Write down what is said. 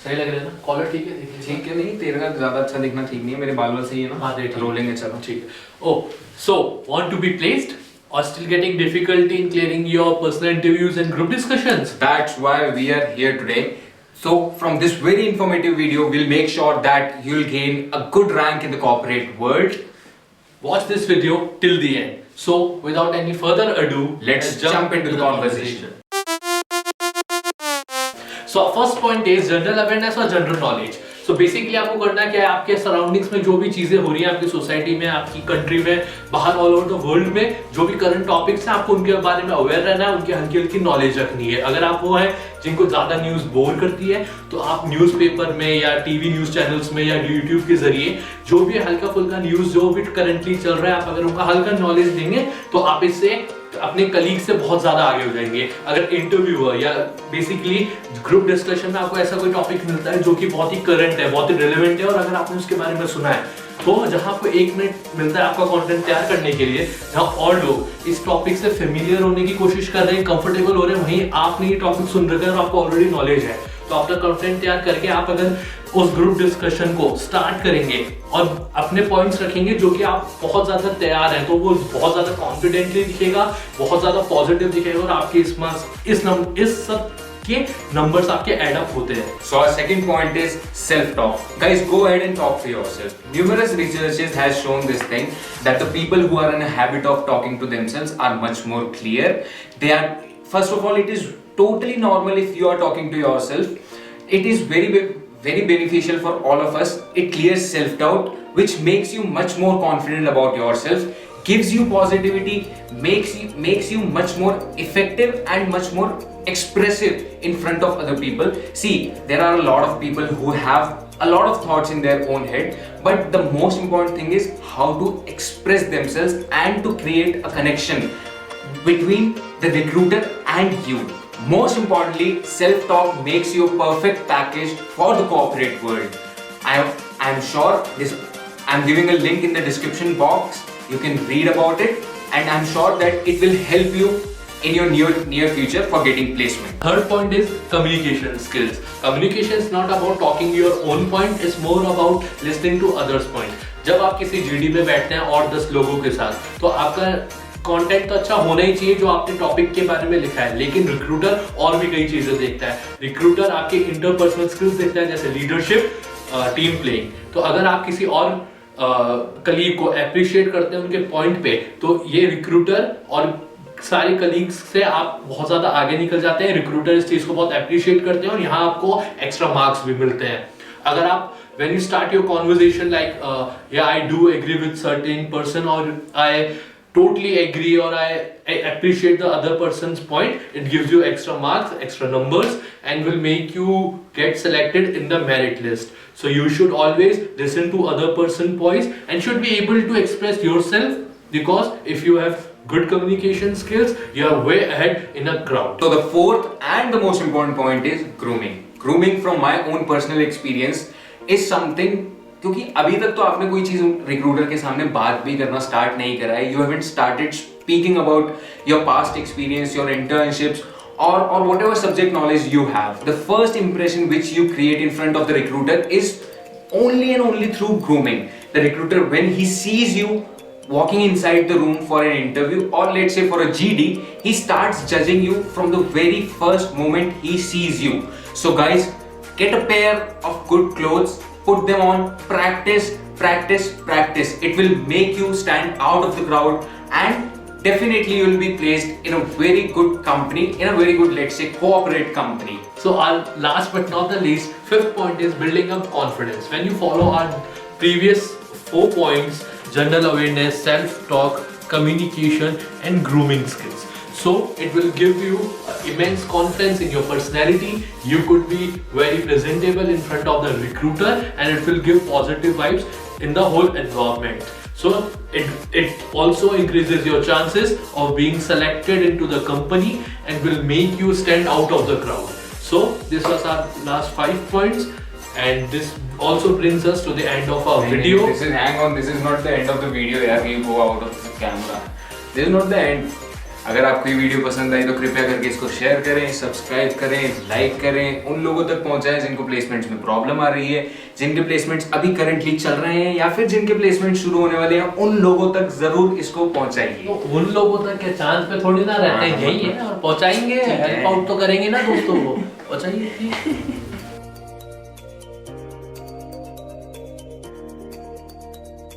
सही लग रहा है ना? कॉलर ठीक है? देखिए ठीक है, नहीं तेरे का ज्यादा अच्छा दिखना ठीक नहीं है, मेरे बाल वाल सही है ना? हाँ ठीक रोलिंग है, चलो ठीक है। Oh, so want to be placed or still getting difficulty in clearing your personal interviews and group discussions? That's why we are here today. So from this very informative video, we'll make sure that you'll gain a good rank in the corporate world. Watch this video till the end. So without any further ado, Let's jump into the conversation. So our first point is general awareness और general knowledge. So basically आपको करना क्या है, आपके surroundings में जो भी चीजें हो रही हैं, आपकी सोसाइटी में, आपकी कंट्री में, बाहर ऑल ओवर द वर्ल्ड में जो भी करंट टॉपिक्स हैं, आपको उनके बारे में अवेयर रहना है, उनकी हल्की हल्की नॉलेज रखनी है। अगर आप वो हैं जिनको ज्यादा न्यूज बोर करती है, तो आप न्यूज़पेपर में या टीवी न्यूज चैनल्स में या यूट्यूब के जरिए जो भी हल्का फुल्का न्यूज जो भी करंटली चल रहा है, आप अगर उनका हल्का नॉलेज देंगे तो आप इससे अपने कलीग से बहुत ज्यादा आगे हो जाएंगे। अगर इंटरव्यूअर या बेसिकली ग्रुप डिस्कशन में आपको ऐसा कोई टॉपिक मिलता है जो कि बहुत ही करंट है, बहुत ही रिलेवेंट है, और अगर आपने उसके बारे में सुना है, तो जहां आपको 1 मिनट मिलता है आपका कंटेंट तैयार करने के लिए, जहां और लोग इस टॉपिक से फेमिलियर होने की कोशिश कर रहे हैं, कंफर्टेबल हो रहे हैं, वहीं आपने ये टॉपिक सुन रखा है और आपको ऑलरेडी नॉलेज है, तो आपका कंटेंट तैयार करके आप अगर उस ग्रुप डिस्कशन को स्टार्ट करेंगे और अपने पॉइंट्स रखेंगे जो कि आप बहुत ज्यादा तैयार हैं, तो वो बहुत ज्यादा कॉन्फिडेंटली दिखेगा, बहुत ज्यादा पॉजिटिव दिखेगा, और आपके इस सब के नंबर्स आपके ऐड अप होते हैं। So our second point is self-talk. Guys, go ahead and talk to yourself. Numerous researches has shown this thing that the people who are in a habit of talking to themselves are much more clear. They are, first of all, it is totally normal if you are talking to yourself. It is very beneficial for all of us. It clears self-doubt, which makes you much more confident about yourself, gives you positivity, makes you much more effective and much more expressive in front of other people. See, there are a lot of people who have a lot of thoughts in their own head, but the most important thing is how to express themselves and to create a connection between the recruiter and you. Most importantly, self-talk makes you a perfect package for the corporate world. I'm sure this. I'm giving a link in the description box. You can read about it, and I'm sure that it will help you in your near future for getting placement. Third point is communication skills. Communication is not about talking your own point, it's more about listening to others' point. जब आप किसी GD में बैठते हैं और 10 लोगों के साथ, तो आपका कंटेंट तो अच्छा होना ही चाहिए जो आपने टॉपिक के बारे में लिखा है, लेकिन रिक्रूटर और भी कई चीजें देखता है। रिक्रूटर आपके इंटरपर्सनल स्किल्स देखता है, जैसे लीडरशिप, टीम प्लेइंग। तो अगर आप किसी और कलीग को अप्रिशिएट करते हैं उनके पॉइंट पे, तो ये रिक्रूटर और सारे कलीग्स से आप बहुत ज्यादा आगे निकल जाते हैं। रिक्रूटर इस चीज को बहुत अप्रिशिएट करते हैं और यहाँ आपको एक्स्ट्रा मार्क्स भी मिलते हैं। अगर आप when you start your conversation like yeah, I do agree with certain person, or I totally agree, or I appreciate the other person's point, it gives you extra marks, extra numbers, and will make you get selected in the merit list. So you should always listen to other person's points and should be able to express yourself, because if you have good communication skills, you are way ahead in a crowd. So the fourth and the most important point is grooming. Grooming, from my own personal experience, is something, क्योंकि अभी तक तो आपने कोई चीज recruiter के सामने बात भी करना स्टार्ट नहीं करा है, you haven't started speaking about your past experience, your internships, or whatever subject knowledge you have. The first impression which you create in front of the recruiter is only and only through grooming. The recruiter, when he sees you walking inside the room for an interview, or let's say for a GD, he starts judging you from the very first moment he sees you. So guys, get a pair of good clothes, put them on, practice. It will make you stand out of the crowd, and definitely you will be placed in a very good company, in a very good, let's say, corporate company. So our last but not the least, fifth point is building up confidence. When you follow our previous 4 points, general awareness, self-talk, communication, and grooming skills, so it will give you immense confidence in your personality. You could be very presentable in front of the recruiter, and it will give positive vibes in the whole environment. So it also increases your chances of being selected into the company and will make you stand out of the crowd. So this was our last 5 points, and this also brings us to the end of our video. Hang on, this is not the end of the video. Yeah, we go out of the camera. This is not the end. अगर आपको ये video पसंद आई तो कृपया करके इसको share करें, subscribe करें, लाइक करें, उन लोगों तक पहुंचाएं जिनको प्लेसमेंट्स में प्रॉब्लम आ रही है, जिनके प्लेसमेंट्स अभी करंटली चल रहे हैं या फिर जिनके प्लेसमेंट शुरू होने वाले हैं, उन लोगों तक जरूर इसको पहुंचाइए। तो उन लोगों तक के चांद पे थोड़ी ना रहते हैं, यही है, और पहुंचाएंगे, हेल्प आउट तो करेंगे ना दोस्तों को, पहुंचाइए।